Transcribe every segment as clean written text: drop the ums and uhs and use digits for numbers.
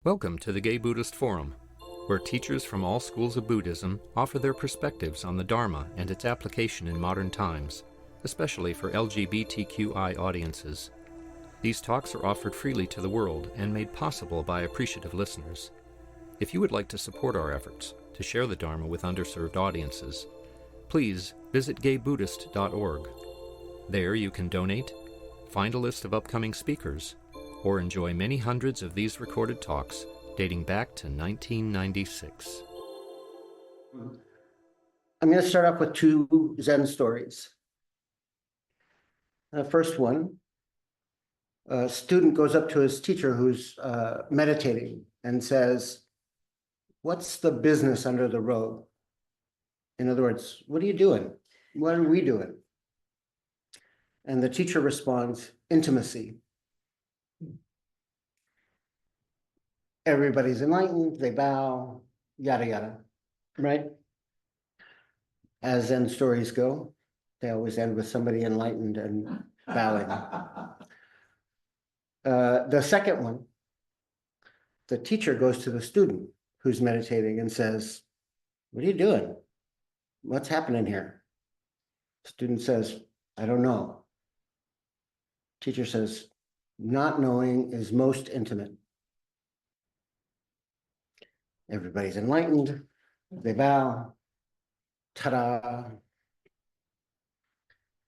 Welcome to the Gay Buddhist Forum, where teachers from all schools of Buddhism offer their perspectives on the Dharma and its application in modern times, especially for LGBTQI audiences. These talks are offered freely to the world and made possible by appreciative listeners. If you would like to support our efforts to share the Dharma with underserved audiences, please visit gaybuddhist.org. There you can donate, find a list of upcoming speakers, or enjoy many hundreds of these recorded talks dating back to 1996. I'm going to start off with two Zen stories. The first one, a student goes up to his teacher who's meditating and says, "What's the business under the robe?" In other words, what are you doing? What are we doing? And the teacher responds, "Intimacy." Everybody's enlightened, they bow, yada, yada, right? As Zen stories go, they always end with somebody enlightened and bowing. The second one, the teacher goes to the student who's meditating and says, "What are you doing? What's happening here?" Student says, "I don't know." Teacher says, "Not knowing is most intimate." Everybody's enlightened, they bow, ta-da.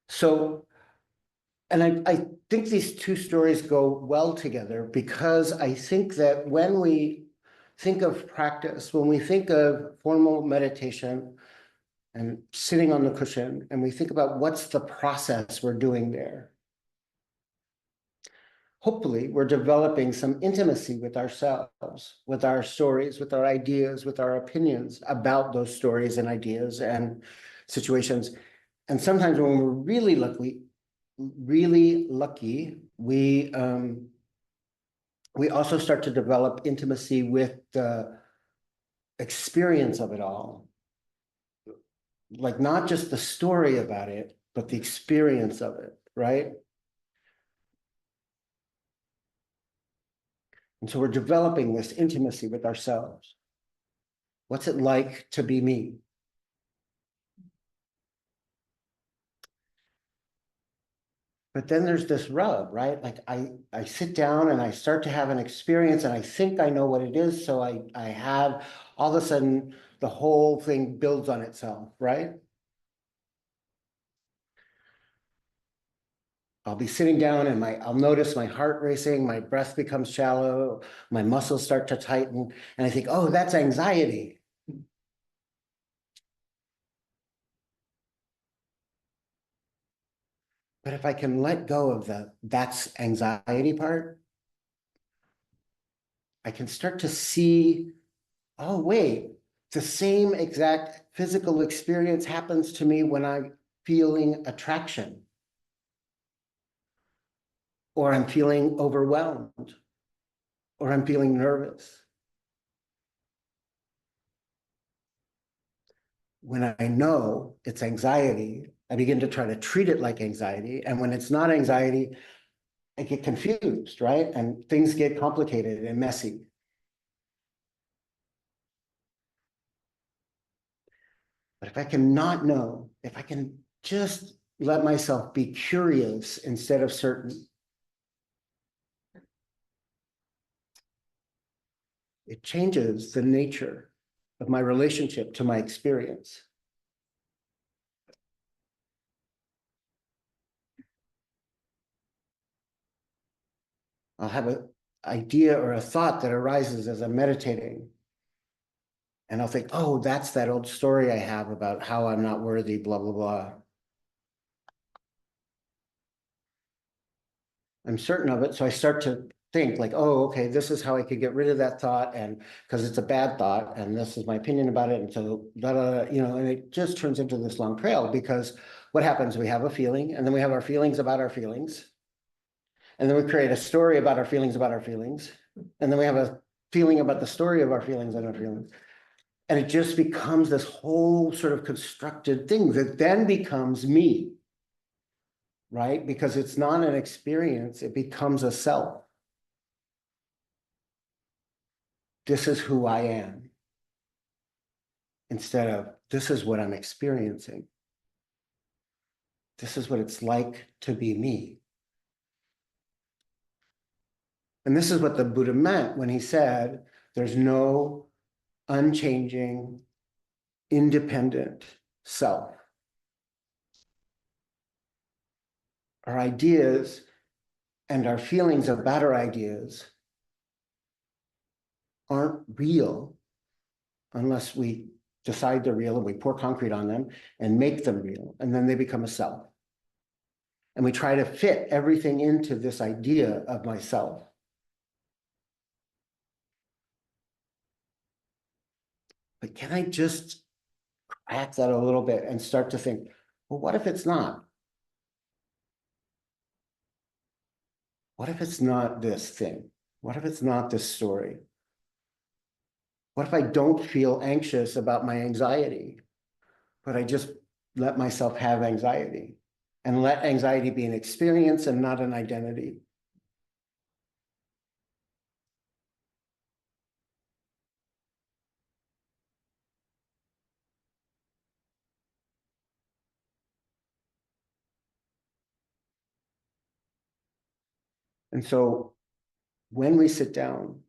So, and I think these two stories go well together because I think that when we think of practice, when we think of formal meditation and sitting on the cushion, and we think about what's the process we're doing there, hopefully we're developing some intimacy with ourselves, with our stories, with our ideas, with our opinions about those stories and ideas and situations. And sometimes when we're really lucky, we also start to develop intimacy with the experience of it all. Like not just the story about it, but the experience of it, right? And so we're developing this intimacy with ourselves. What's it like to be me? But then there's this rub, right? Like I sit down and I start to have an experience and I think I know what it is. So I have all of a sudden the whole thing builds on itself, right? I'll be sitting down and I'll notice my heart racing, my breath becomes shallow, my muscles start to tighten, and I think, oh, that's anxiety. But if I can let go of that's anxiety part, I can start to see, oh, wait, the same exact physical experience happens to me when I'm feeling attraction, or I'm feeling overwhelmed, or I'm feeling nervous. When I know it's anxiety, I begin to try to treat it like anxiety. And when it's not anxiety, I get confused, right? And things get complicated and messy. But if I can not know, if I can just let myself be curious instead of certain, it changes the nature of my relationship to my experience. I'll have an idea or a thought that arises as I'm meditating. And I'll think, oh, that's that old story I have about how I'm not worthy, blah, blah, blah. I'm certain of it. So I start to think like, oh, okay, this is how I could get rid of that thought. And because it's a bad thought, and this is my opinion about it. And so, and it just turns into this long trail because what happens? We have a feeling, and then we have our feelings about our feelings. And then we create a story about our feelings about our feelings. And then we have a feeling about the story of our feelings and our feelings. And it just becomes this whole sort of constructed thing that then becomes me, right? Because it's not an experience, it becomes a self. this is who I am, instead of this is what I'm experiencing. This is what it's like to be me. And this is what the Buddha meant when he said, there's no unchanging, independent self. Our ideas and our feelings about our ideas aren't real unless we decide they're real and we pour concrete on them and make them real, and then they become a self. And we try to fit everything into this idea of myself. But can I just crack that a little bit and start to think, well, what if it's not? What if it's not this thing? What if it's not this story? What if I don't feel anxious about my anxiety, but I just let myself have anxiety and let anxiety be an experience and not an identity? And so when we sit down,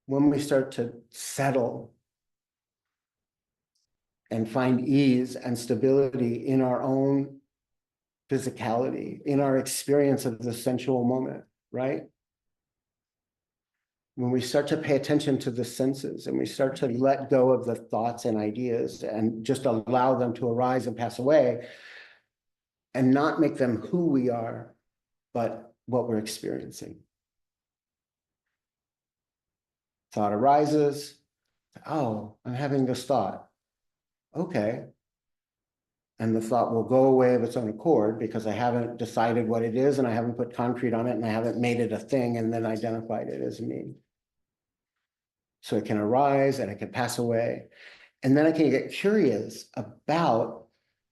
when we start to settle and find ease and stability in our own physicality, in our experience of the sensual moment, right? When we start to pay attention to the senses and we start to let go of the thoughts and ideas and just allow them to arise and pass away and not make them who we are, but what we're experiencing. Thought arises. Oh, I'm having this thought. Okay. And the thought will go away of its own accord because I haven't decided what it is and I haven't put concrete on it and I haven't made it a thing and then identified it as me. So it can arise and it can pass away. And then I can get curious about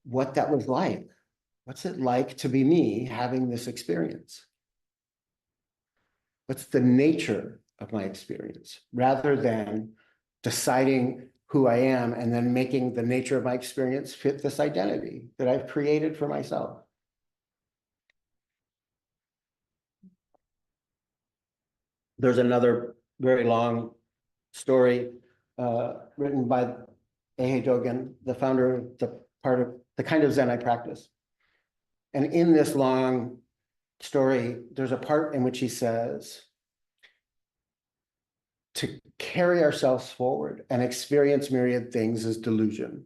what that was like. What's it like to be me having this experience? What's the nature of my experience? Rather than deciding who I am and then making the nature of my experience fit this identity that I've created for myself. There's another very long story written by Daigan, the founder of the kind of Zen I practice. And in this long story, there's a part in which he says, to carry ourselves forward and experience myriad things is delusion.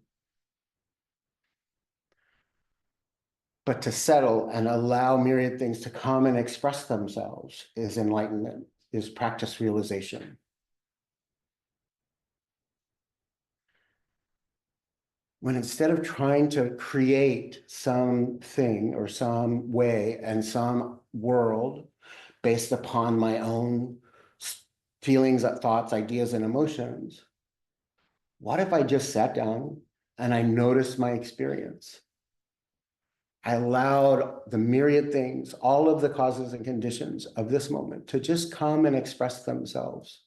But to settle and allow myriad things to come and express themselves is enlightenment, is practice realization. When instead of trying to create something or some way and some world based upon my own feelings, thoughts, ideas, and emotions, what if I just sat down and I noticed my experience? I allowed the myriad things, all of the causes and conditions of this moment to just come and express themselves.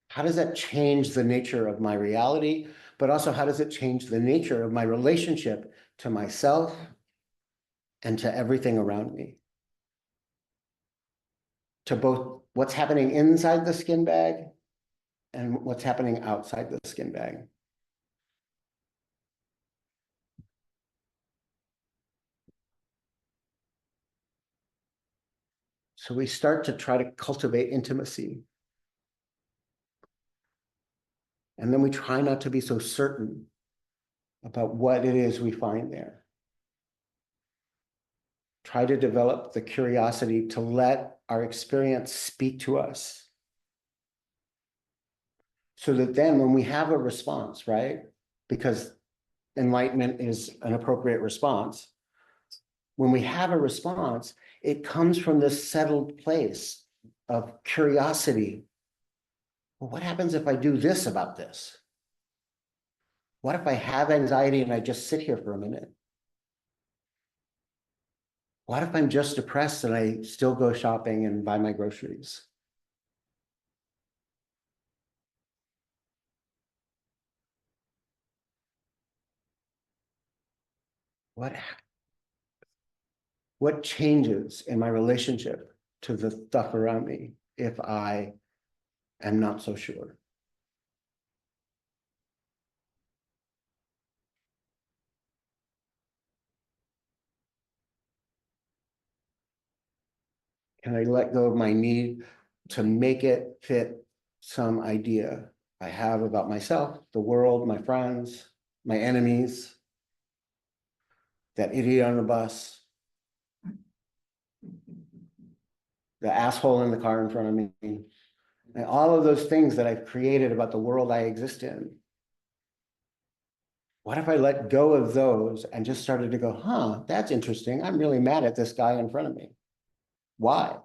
How does that change the nature of my reality? But also, how does it change the nature of my relationship to myself and to everything around me? To both what's happening inside the skin bag and what's happening outside the skin bag. So we start to try to cultivate intimacy. And then we try not to be so certain about what it is we find there. Try to develop the curiosity to let our experience speak to us. So that then when we have a response, right? Because enlightenment is an appropriate response. When we have a response, it comes from this settled place of curiosity. Well, what happens if I do this about this? What if I have anxiety and I just sit here for a minute? What if I'm just depressed and I still go shopping and buy my groceries? what what changes in my relationship to the stuff around me if I am not so sure? Can I let go of my need to make it fit some idea I have about myself, the world, my friends, my enemies, that idiot on the bus, the asshole in the car in front of me, and all of those things that I've created about the world I exist in? What if I let go of those and just started to go, huh, that's interesting. I'm really mad at this guy in front of me. Why?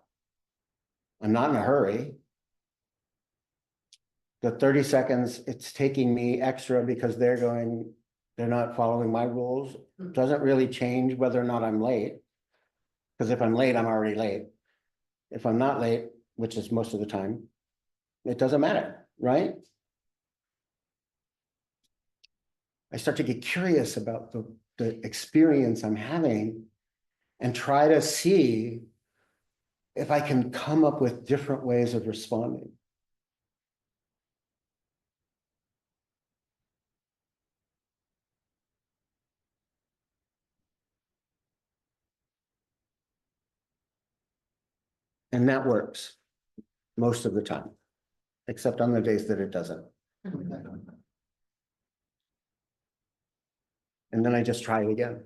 I'm not in a hurry. The 30 seconds it's taking me extra because they're not following my rules doesn't really change whether or not I'm late. Because if I'm late, I'm already late. If I'm not late, which is most of the time, it doesn't matter, right? I start to get curious about the experience I'm having and try to see if I can come up with different ways of responding. And that works most of the time, except on the days that it doesn't. And then I just try it again.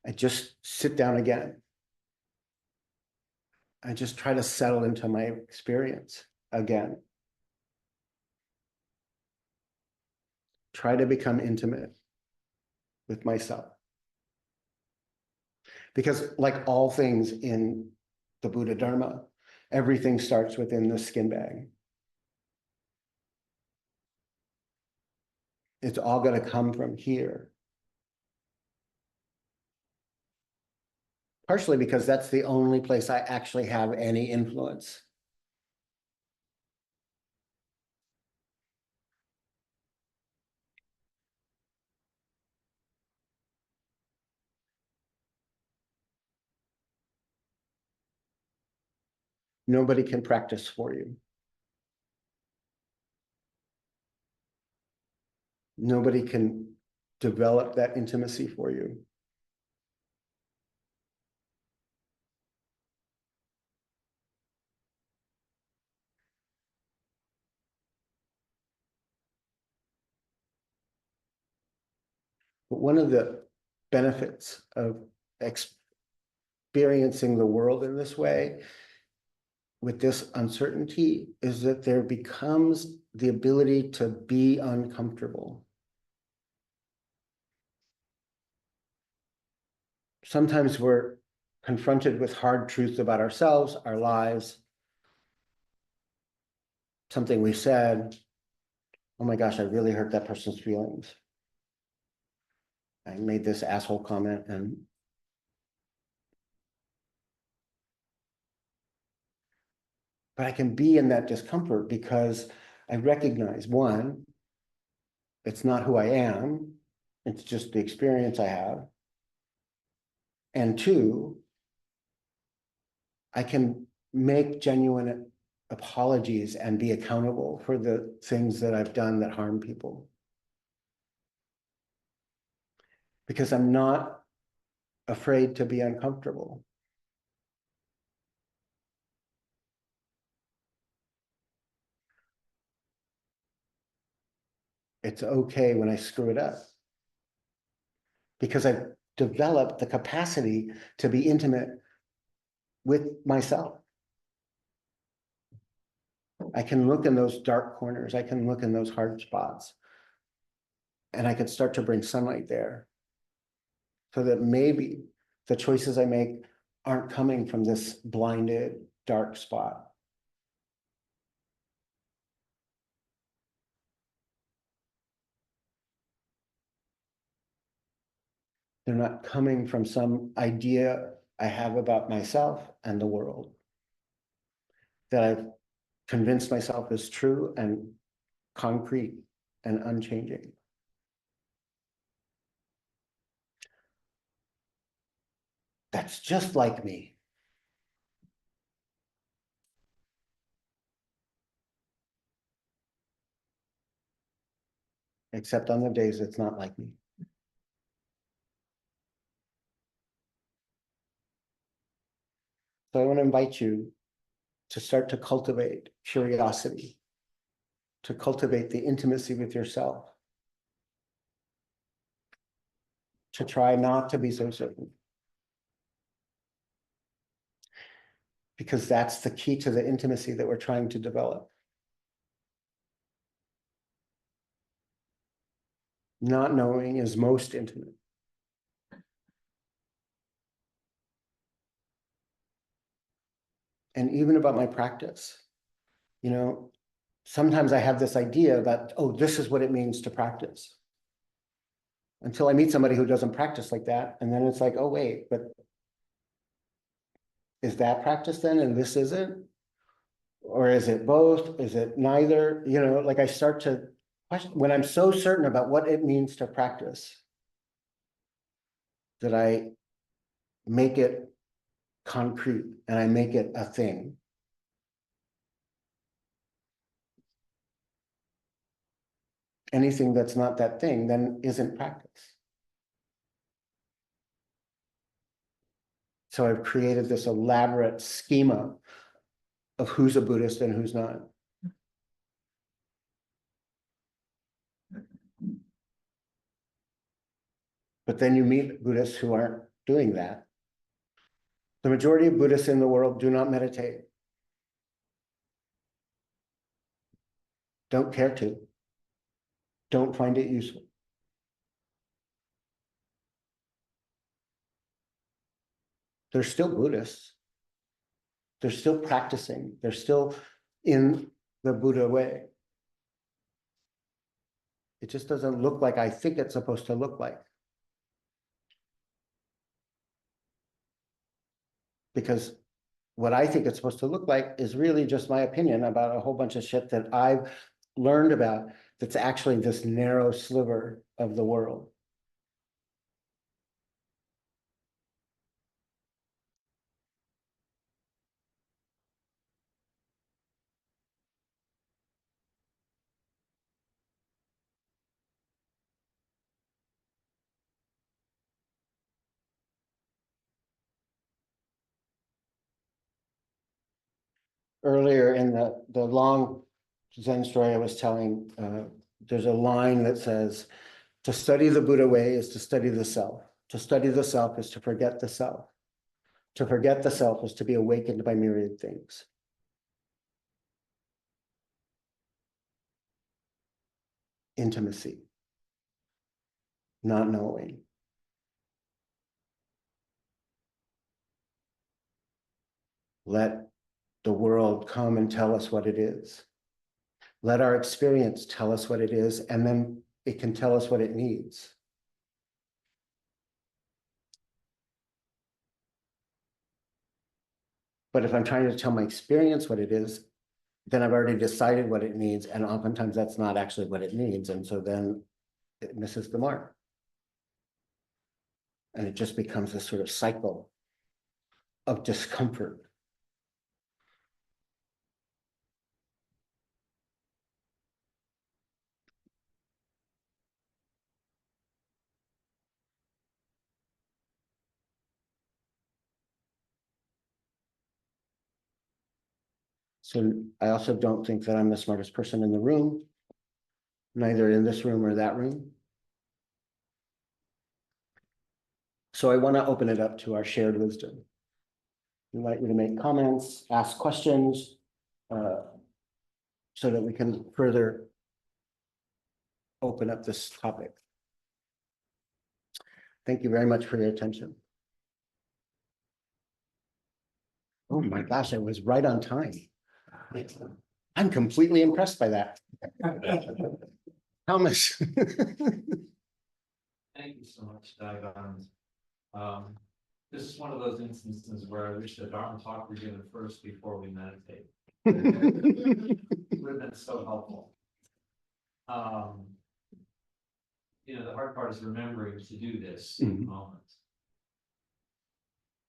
I just sit down again. I just try to settle into my experience again. Try to become intimate with myself. Because like all things in the Buddha Dharma, everything starts within the skin bag. It's all going to come from here. Partially because that's the only place I actually have any influence. Nobody can practice for you. Nobody can develop that intimacy for you. But one of the benefits of experiencing the world in this way, with this uncertainty, is that there becomes the ability to be uncomfortable. Sometimes we're confronted with hard truths about ourselves, our lives, something we said. Oh my gosh, I really hurt that person's feelings. I made this asshole comment but I can be in that discomfort because I recognize, one, it's not who I am, it's just the experience I have. And two, I can make genuine apologies and be accountable for the things that I've done that harm people. Because I'm not afraid to be uncomfortable. It's okay when I screw it up. Because I've developed the capacity to be intimate with myself. I can look in those dark corners. I can look in those hard spots. And I can start to bring sunlight there. So that maybe the choices I make aren't coming from this blinded, dark spot. They're not coming from some idea I have about myself and the world that I've convinced myself is true and concrete and unchanging. that's just like me. Except on the days it's not like me. So I want to invite you to start to cultivate curiosity, to cultivate the intimacy with yourself, to try not to be so certain. Because that's the key to the intimacy that we're trying to develop. Not knowing is most intimate. And even about my practice, you know, sometimes I have this idea that, oh, this is what it means to practice. Until I meet somebody who doesn't practice like that. And then it's like, oh, wait, but is that practice then and this isn't? Or is it both? Is it neither? You know, like I start to question when I'm so certain about what it means to practice that I make it concrete and I make it a thing. Anything that's not that thing then isn't practice. So I've created this elaborate schema of who's a Buddhist and who's not. But then you meet Buddhists who aren't doing that. The majority of Buddhists in the world do not meditate. Don't care to. Don't find it useful. They're still Buddhists. They're still practicing. They're still in the Buddha way. It just doesn't look like I think it's supposed to look like. Because what I think it's supposed to look like is really just my opinion about a whole bunch of shit that I've learned about that's actually this narrow sliver of the world. Earlier in the long Zen story I was telling, there's a line that says, to study the Buddha way is to study the self. To study the self is to forget the self. To forget the self is to be awakened by myriad things. Intimacy, not knowing. Let the world come and tell us what it is. Let our experience tell us what it is, and then it can tell us what it needs. But if I'm trying to tell my experience what it is, then I've already decided what it needs, and oftentimes that's not actually what it needs, and so then it misses the mark. And it just becomes this sort of cycle of discomfort. So I also don't think that I'm the smartest person in the room, neither in this room or that room. So I want to open it up to our shared wisdom. I invite you to make comments, ask questions, so that we can further open up this topic. Thank you very much for your attention. Oh my gosh, I was right on time. I'm completely impressed by that. Thomas. Thank you so much, Daigan. This is one of those instances where I wish the Dharma talk were given first before we meditate. It would have been so helpful. You know, the hard part is remembering to do this in the moment.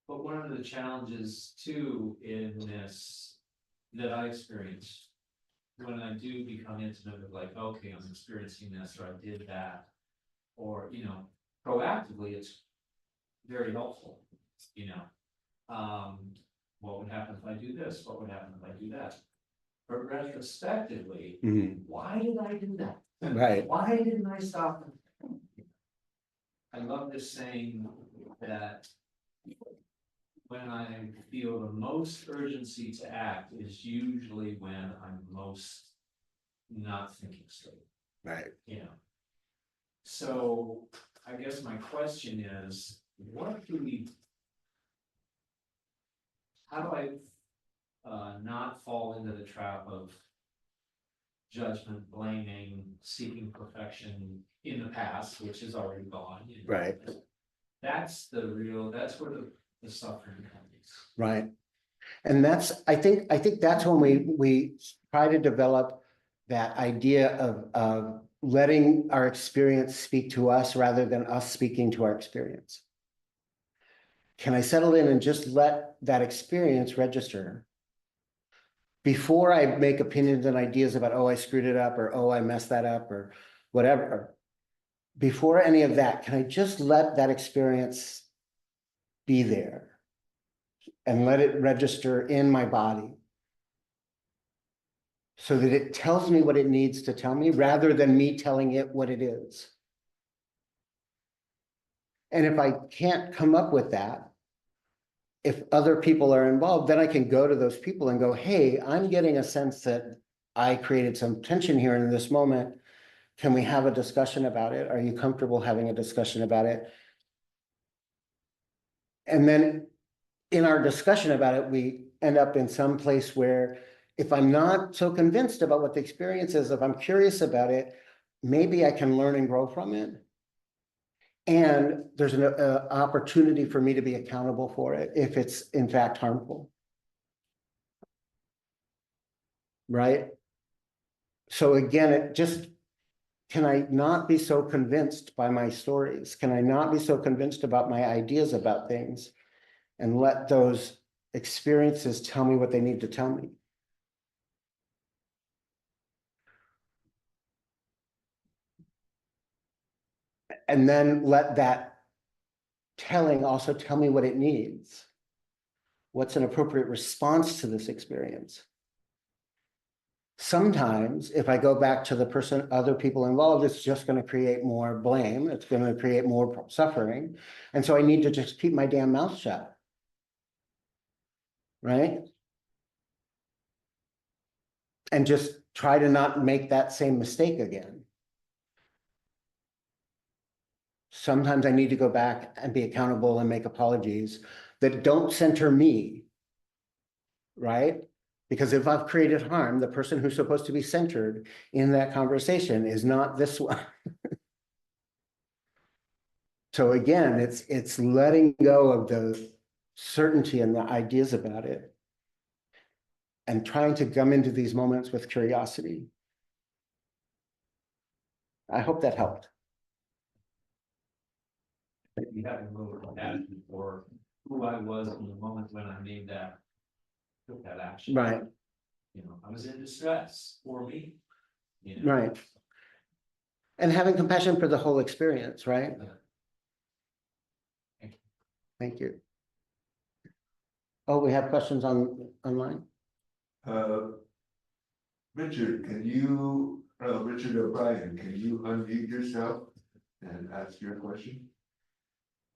But one of the challenges too in this that I experience when I do become intimate with like, okay, I'm experiencing this, or I did that, or, you know, proactively, it's very helpful, you know. What would happen if I do this? What would happen if I do that? But retrospectively, why did I do that? Right. Why didn't I stop? I love this saying that when I feel the most urgency to act is usually when I'm most not thinking straight, Right. you know. So I guess my question is, how do I not fall into the trap of judgment, blaming, seeking perfection in the past, which is already gone, you know? Right. That's where the suffering comes. Right. And I think that's when we try to develop that idea of letting our experience speak to us rather than us speaking to our experience. Can I settle in and just let that experience register before I make opinions and ideas about, oh, I screwed it up, or oh, I messed that up, or whatever. Before any of that, can I just let that experience be there and let it register in my body so that it tells me what it needs to tell me rather than me telling it what it is? And if I can't come up with that, if other people are involved, then I can go to those people and go, hey, I'm getting a sense that I created some tension here in this moment. Can we have a discussion about it? Are you comfortable having a discussion about it? And then in our discussion about it, we end up in some place where if I'm not so convinced about what the experience is, if I'm curious about it, maybe I can learn and grow from it. And there's an opportunity for me to be accountable for it if it's in fact harmful. Right? So again, can I not be so convinced by my stories? Can I not be so convinced about my ideas about things and let those experiences tell me what they need to tell me? And then let that telling also tell me what it needs. What's an appropriate response to this experience? Sometimes if I go back to the other people involved, it's just going to create more blame. It's going to create more suffering. And so I need to just keep my damn mouth shut. Right? And just try to not make that same mistake again. Sometimes I need to go back and be accountable and make apologies that don't center me, right? Because if I've created harm, the person who's supposed to be centered in that conversation is not this one. So again, it's letting go of the certainty and the ideas about it and trying to come into these moments with curiosity. I hope that helped. Maybe having a little compassion for who I was in the moment when I took that action. Right. You know, I was in distress for me. You know? Right. And having compassion for the whole experience, right? Thank you. Thank you. Oh, we have questions online? Richard, Richard O'Brien, can you unmute yourself and ask your question?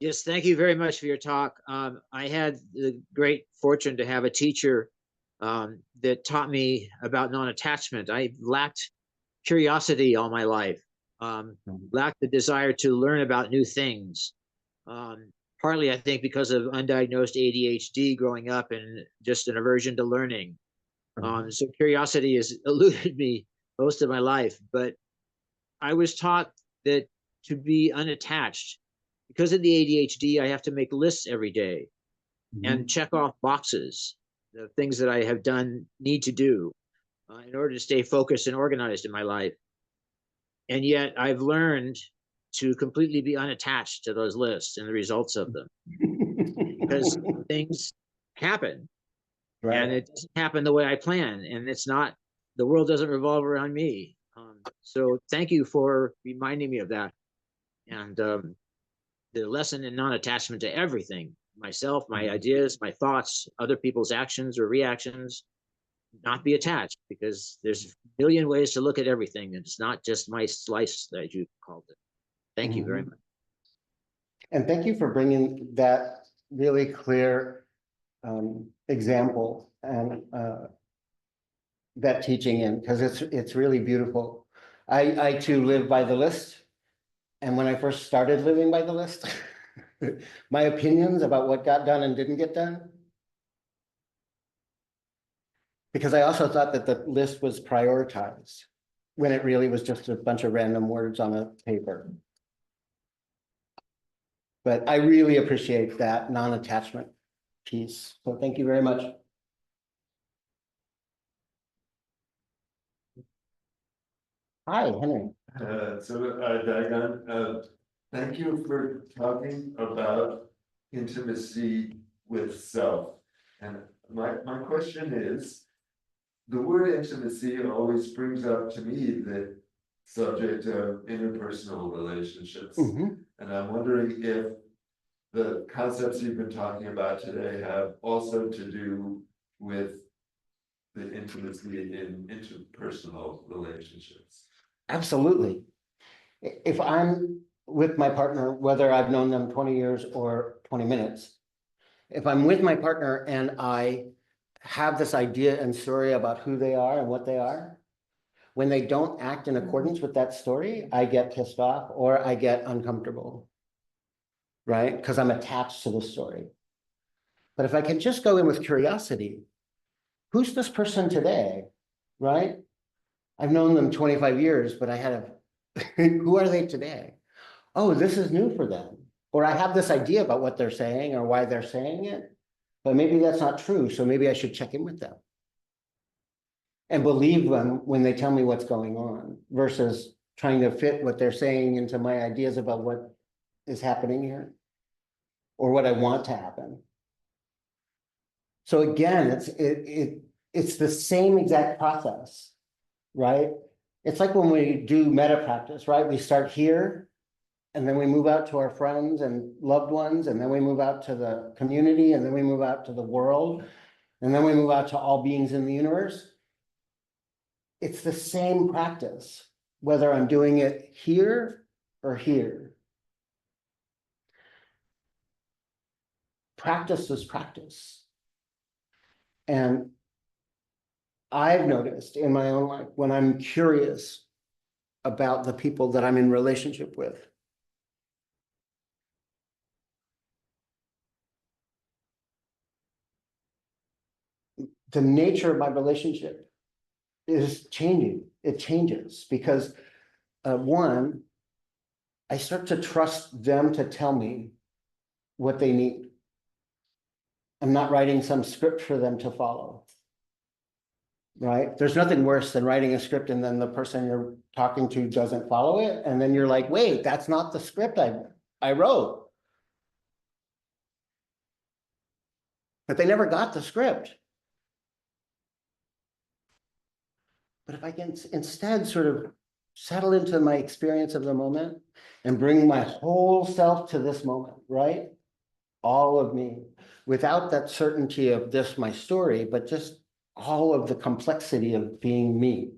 Yes, thank you very much for your talk. I had the great fortune to have a teacher that taught me about non-attachment. I lacked curiosity all my life, lacked the desire to learn about new things. Partly, I think, because of undiagnosed ADHD growing up and just an aversion to learning. So curiosity has eluded me most of my life, but I was taught that to be unattached. Because of the ADHD, I have to make lists every day and check off boxes, the things that I have done, need to do in order to stay focused and organized in my life. And yet I've learned to completely be unattached to those lists and the results of them. because things happen and Right. it doesn't happen the way I plan. And it's not, the world doesn't revolve around me. So thank you for reminding me of that. And the lesson in non-attachment to everything, myself, my ideas, my thoughts, other people's actions or reactions, not be attached, because there's a million ways to look at everything. And it's not just my slice that you called it. Thank you very much. And thank you for bringing that really clear example and that teaching in, because it's really beautiful. I too live by the list. And when I first started living by the list, my opinions about what got done and didn't get done, because I also thought that the list was prioritized when it really was just a bunch of random words on a paper. But I really appreciate that non-attachment piece. So thank you very much. Hi, Henry. Daigan, thank you for talking about intimacy with self. And my question is, the word intimacy always brings up to me the subject of interpersonal relationships. Mhm. And I'm wondering if the concepts you've been talking about today have also to do with the intimacy in interpersonal relationships. Absolutely. If I'm with my partner, whether I've known them 20 years or 20 minutes, if I'm with my partner and I have this idea and story about who they are and what they are, when they don't act in accordance with that story, I get pissed off or I get uncomfortable, right? Because I'm attached to the story. But if I can just go in with curiosity, who's this person today, right? I've known them 25 years, but I had who are they today? Oh, this is new for them. Or I have this idea about what they're saying or why they're saying it, but maybe that's not true. So maybe I should check in with them and believe them when they tell me what's going on versus trying to fit what they're saying into my ideas about what is happening here or what I want to happen. So again, it's the same exact process, right? It's like when we do meta practice, right? We start here and then we move out to our friends and loved ones, and then we move out to the community, and then we move out to the world, and then we move out to all beings in the universe. It's the same practice, whether I'm doing it here or here. Practice is practice. And I've noticed in my own life, when I'm curious about the people that I'm in relationship with, the nature of my relationship is changing. It changes because one, I start to trust them to tell me what they need. I'm not writing some script for them to follow. Right? There's nothing worse than writing a script and then the person you're talking to doesn't follow it. And then you're like, wait, that's not the script I wrote. But they never got the script. But if I can instead sort of settle into my experience of the moment and bring my whole self to this moment, right? All of me, without that certainty of this, my story, but just all of the complexity of being me.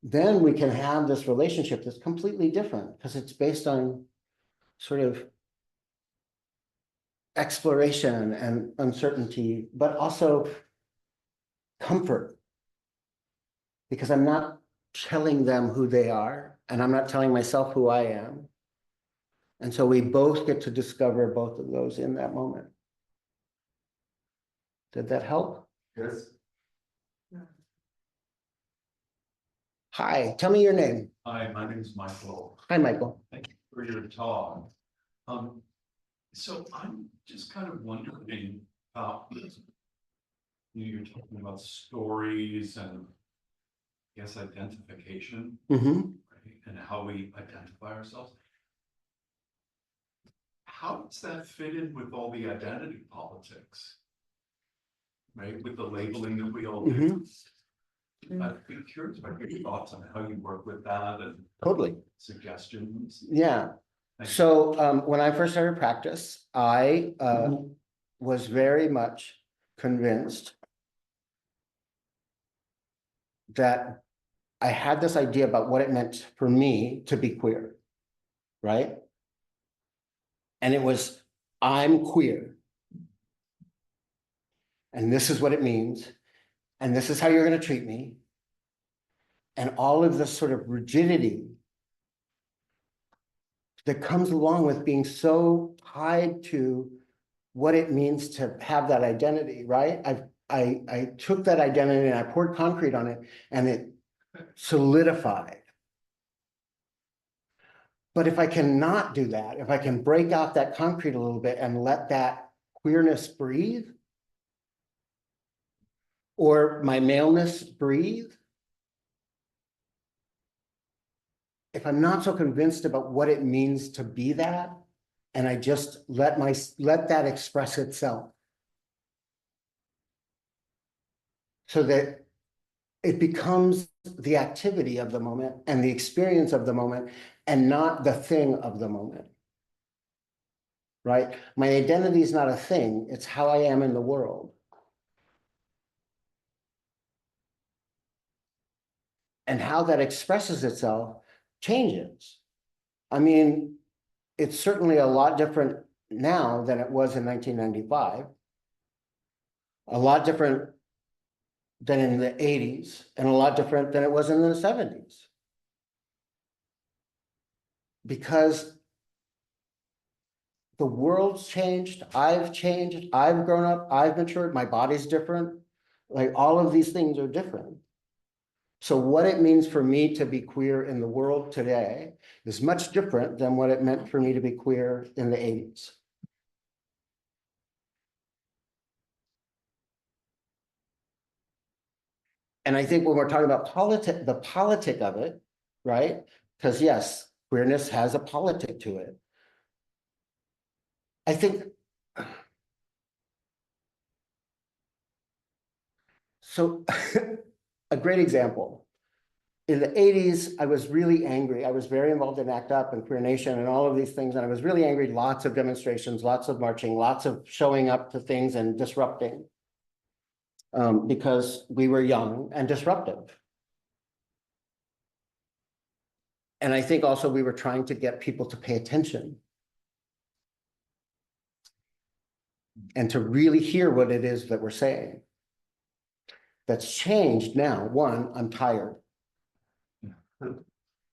Then we can have this relationship that's completely different because it's based on sort of exploration and uncertainty, but also comfort. Because I'm not telling them who they are, and I'm not telling myself who I am. And so we both get to discover both of those in that moment. Did that help? Yes. Hi, tell me your name. Hi, my name is Michael. Hi, Michael. Thank you for your talk. So I'm just kind of wondering about, you're talking about stories and I guess identification, Mm-hmm. right? And how we identify ourselves. how does that fit in with all the identity politics? Right, with the labeling that we all do? I'd be curious about your thoughts on how you work with that and Totally. suggestions. Yeah. Thank you. So when I first started practice, I was very much convinced that I had this idea about what it meant for me to be queer, right? And it was, I'm queer. And this is what it means. And this is how you're going to treat me. And all of this sort of rigidity that comes along with being so tied to what it means to have that identity, right? I took that identity and I poured concrete on it and it solidified. But if I cannot do that, if I can break out that concrete a little bit and let that queerness breathe, or my maleness breathe, if I'm not so convinced about what it means to be that, and I just let that express itself, so that it becomes the activity of the moment and the experience of the moment and not the thing of the moment, right? My identity is not a thing, it's how I am in the world. And how that expresses itself changes. I mean, it's certainly a lot different now than it was in 1995. A lot different than in the 80s, and a lot different than it was in the 70s. Because the world's changed, I've grown up, I've matured, my body's different. Like all of these things are different. So what it means for me to be queer in the world today is much different than what it meant for me to be queer in the 80s. And I think when we're talking about the politic of it, right? Because yes, queerness has a politic to it. I think, so a great example. In the 80s, I was really angry. I was very involved in ACT UP and Queer Nation and all of these things. And I was really angry, lots of demonstrations, lots of marching, lots of showing up to things and disrupting. Because we were young and disruptive. And I think also we were trying to get people to pay attention. And to really hear what it is that we're saying. That's changed now. One, I'm tired.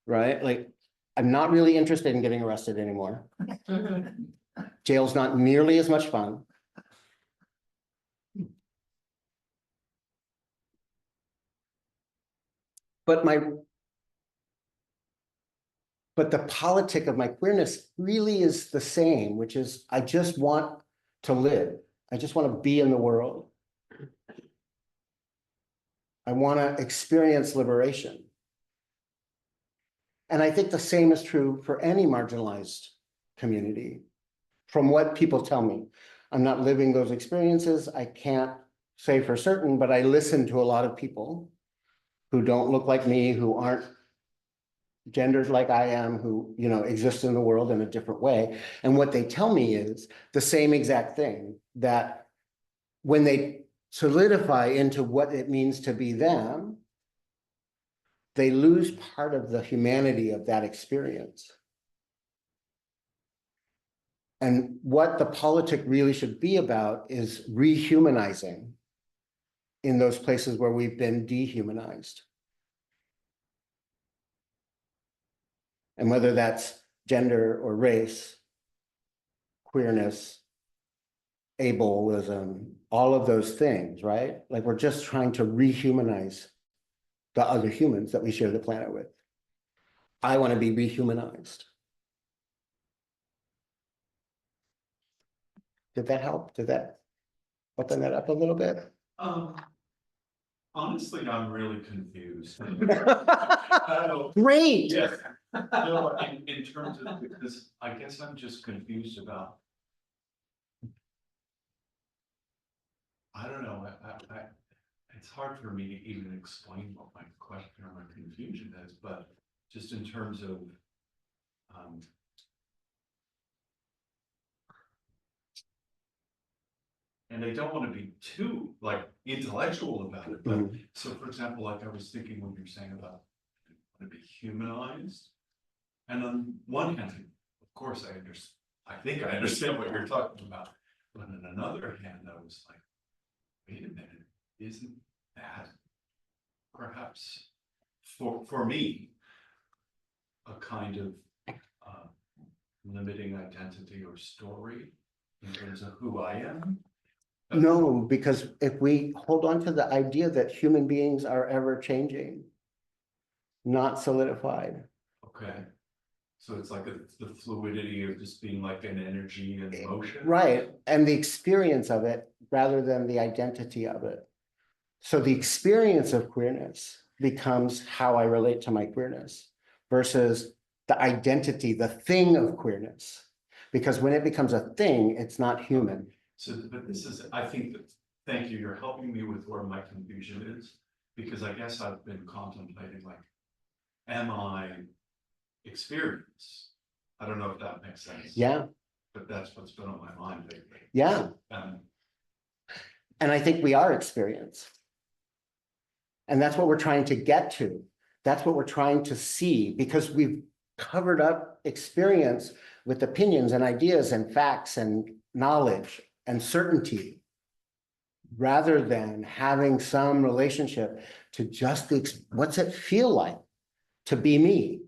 Right? Like, I'm not really interested in getting arrested anymore. Jail's not nearly as much fun. But the politic of my queerness really is the same, which is I just want to live. I just want to be in the world. I want to experience liberation. And I think the same is true for any marginalized community. From what people tell me, I'm not living those experiences. I can't say for certain, but I listen to a lot of people who don't look like me, who aren't gendered like I am, who, you know, exist in the world in a different way. And what they tell me is the same exact thing, that when they solidify into what it means to be them, they lose part of the humanity of that experience. And what the politic really should be about is rehumanizing in those places where we've been dehumanized. And whether that's gender or race, queerness, ableism, all of those things, right? Like we're just trying to rehumanize the other humans that we share the planet with. I want to be rehumanized. Did that help? Did that open that up a little bit? Honestly, I'm really confused. I don't- Great. Yeah. No, in terms of, because I guess I'm just confused about it's hard for me to even explain what my question or my confusion is, but just in terms of, and I don't want to be too like intellectual about it, but so for example, like I was thinking when you're saying about to be humanized. And on one hand, of course, I think I understand what you're talking about. But on another hand, I was like, wait a minute, isn't that perhaps for me a kind of limiting identity or story in terms of who I am? No, because if we hold on to the idea that human beings are ever changing, not solidified. Okay. So it's like the fluidity of just being like an energy and motion. Right, and the experience of it rather than the identity of it. So the experience of queerness becomes how I relate to my queerness versus the identity, the thing of queerness. Because when it becomes a thing, it's not human. So, but this is, I think that, thank you, you're helping me with where my confusion is, because I guess I've been contemplating like, am I experience? I don't know if that makes sense. Yeah. But that's what's been on my mind lately. Yeah. And I think we are experience. And that's what we're trying to get to. That's what we're trying to see, because we've covered up experience with opinions and ideas and facts and knowledge and certainty, rather than having some relationship to just what's it feel like to be me.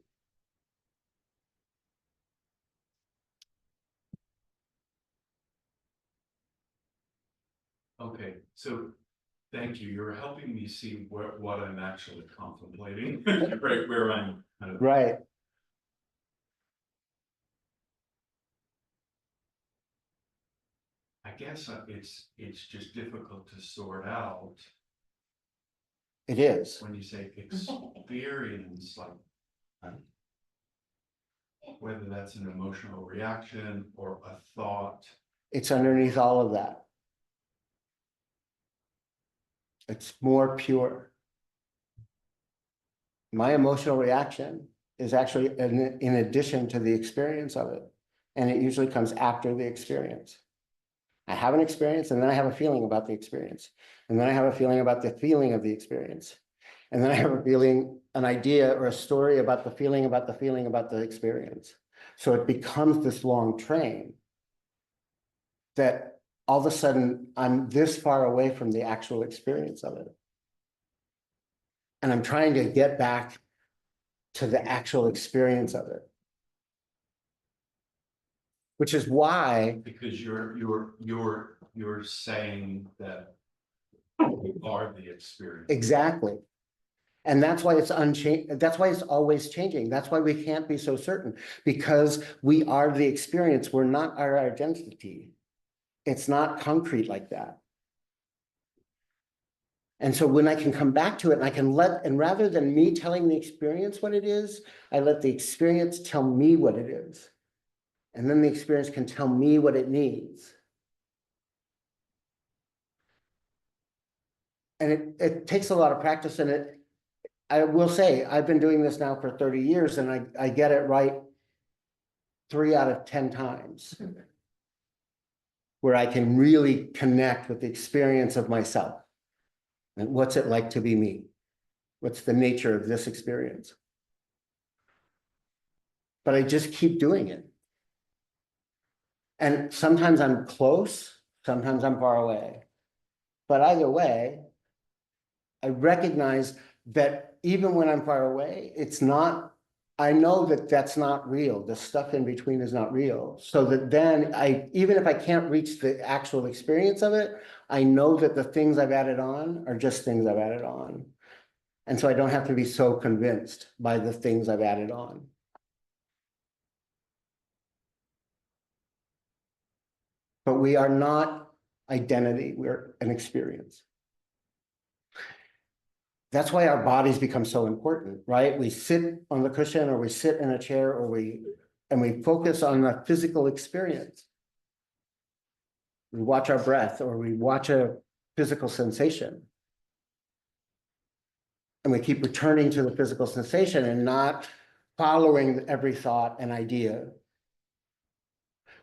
Okay, so thank you. You're helping me see what I'm actually contemplating, right where I'm kind of. Right. I guess it's just difficult to sort out It is. when you say experience, like whether that's an emotional reaction or a thought. It's underneath all of that. It's more pure. My emotional reaction is actually in addition to the experience of it. And it usually comes after the experience. I have an experience and then I have a feeling about the experience. And then I have a feeling about the feeling of the experience. And then I have a feeling, an idea or a story about the feeling about the feeling about the experience. So it becomes this long train that all of a sudden I'm this far away from the actual experience of it. And I'm trying to get back to the actual experience of it. Which is why. Because you're saying that you are the experience. Exactly. And that's why it's unchanged. That's why it's always changing. That's why we can't be so certain, because we are the experience. We're not our identity. It's not concrete like that. And so when I can come back to it and I can and rather than me telling the experience what it is, I let the experience tell me what it is. And then the experience can tell me what it needs. And it takes a lot of practice, and I will say, I've been doing this now for 30 years and I get it right 3 out of 10 times. Where I can really connect with the experience of myself. And what's it like to be me? What's the nature of this experience? But I just keep doing it. And sometimes I'm close, sometimes I'm far away. But either way, I recognize that even when I'm far away, it's not, I know that that's not real. The stuff in between is not real. So that then even if I can't reach the actual experience of it, I know that the things I've added on are just things I've added on. And so I don't have to be so convinced by the things I've added on. But we are not identity, we're an experience. That's why our bodies become so important, right? We sit on the cushion or we sit in a chair or we focus on the physical experience. We watch our breath or we watch a physical sensation. And we keep returning to the physical sensation and not following every thought and idea.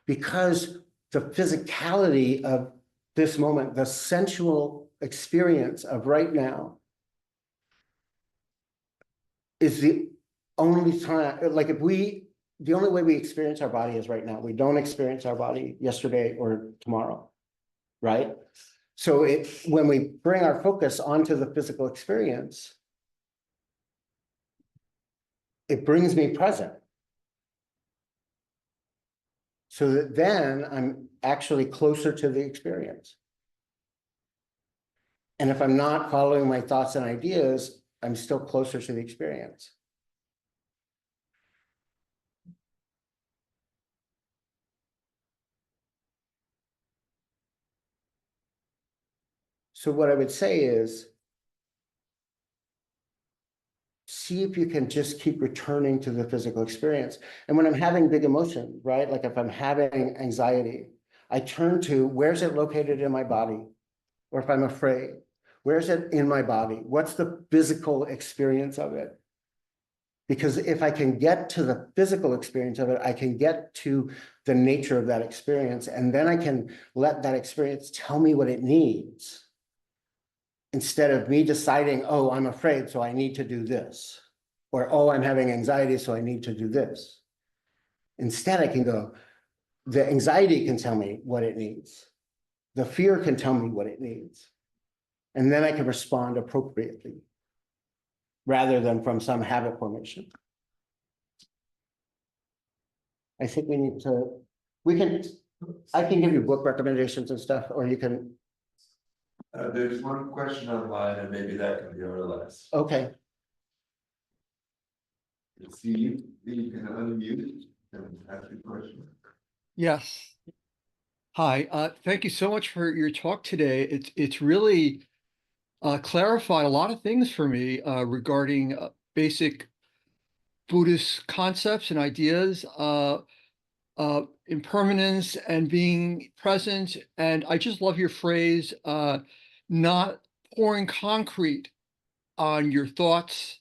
Because the physicality of this moment, the sensual experience of right now, is the only time, like the only way we experience our body is right now. We don't experience our body yesterday or tomorrow, right? So when we bring our focus onto the physical experience, it brings me present. So that then I'm actually closer to the experience. And if I'm not following my thoughts and ideas, I'm still closer to the experience. So what I would say is, see if you can just keep returning to the physical experience. And when I'm having big emotion, right? Like if I'm having anxiety, I turn to where's it located in my body? Or if I'm afraid, where's it in my body? What's the physical experience of it? Because if I can get to the physical experience of it, I can get to the nature of that experience, and then I can let that experience tell me what it needs. Instead of me deciding, oh, I'm afraid, so I need to do this. Or, oh, I'm having anxiety, so I need to do this. Instead, I can go, the anxiety can tell me what it needs. The fear can tell me what it needs. And then I can respond appropriately, rather than from some habit formation. I think we need to, I can give you book recommendations and stuff, or you can, There's one question online, and maybe that can be our last. okay. See, you can unmute and ask your question. Yes. Hi, thank you so much for your talk today. It's really clarified a lot of things for me regarding basic Buddhist concepts and ideas, impermanence and being present. And I just love your phrase, not pouring concrete on your thoughts.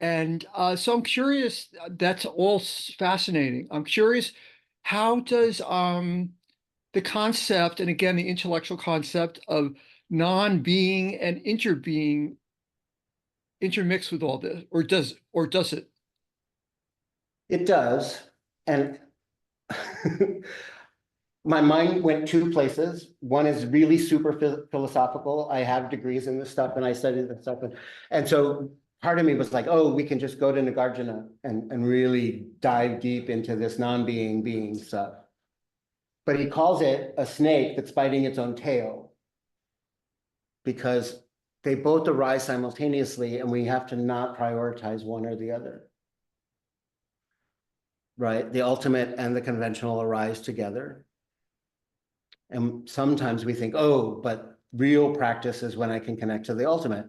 And so I'm curious, that's all fascinating. I'm curious, how does the concept, and again, the intellectual concept of non-being and interbeing intermix with all this, or does it? It does. And my mind went two places. One is really super philosophical. I have degrees in this stuff and I studied this stuff. And so part of me was like, oh, we can just go to Nagarjuna and really dive deep into this non-being being stuff. But he calls it a snake that's biting its own tail, because they both arise simultaneously and we have to not prioritize one or the other. Right? The ultimate and the conventional arise together. And sometimes we think, oh, but real practice is when I can connect to the ultimate.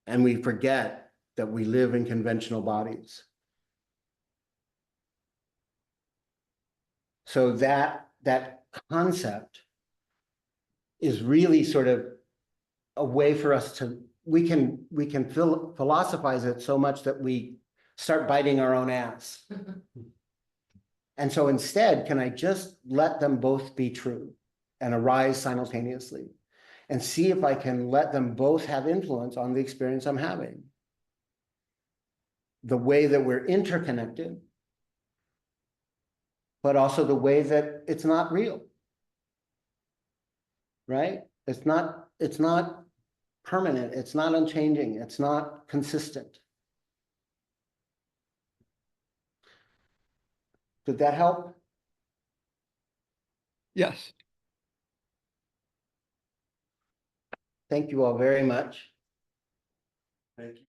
And we forget that we live in conventional bodies. So that concept is really sort of a way for us to, we can philosophize it so much that we start biting our own ass. And so instead, can I just let them both be true and arise simultaneously, and see if I can let them both have influence on the experience I'm having? The way that we're interconnected, but also the way that it's not real, right? It's not permanent, it's not unchanging, it's not consistent. Did that help? Yes. Thank you all very much. Thank you.